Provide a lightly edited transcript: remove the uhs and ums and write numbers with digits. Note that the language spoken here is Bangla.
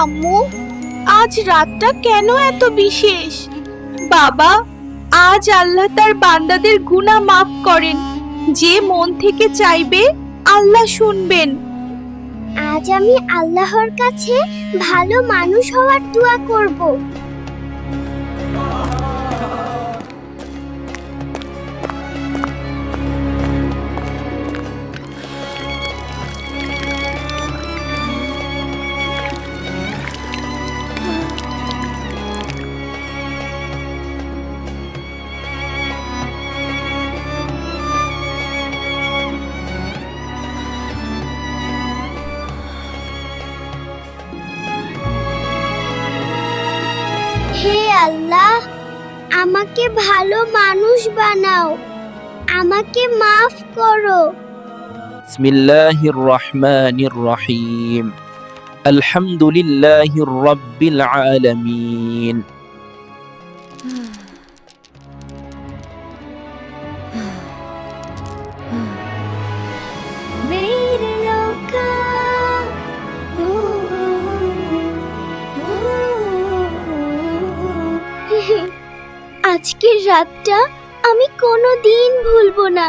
আম্মু, আজ রাতটা কেন এত বিশেষ? বাবা, আজ আল্লাহ তার বান্দাদের গুনাহ মাফ করেন। যে মন থেকে চাইবে আল্লাহ শুনবেন। আজ আমি আল্লাহর কাছে ভালো মানুষ হওয়ার দোয়া করব। হে আল্লাহ, আমাকে ভালো মানুষ বানাও, আমাকে মাফ করো। বিসমিল্লাহির রহমানির রহিম। আলহামদুলিল্লাহি রাব্বিল আলামিন। আজকের রাতটা আমি কোনোদিন ভুলবো না।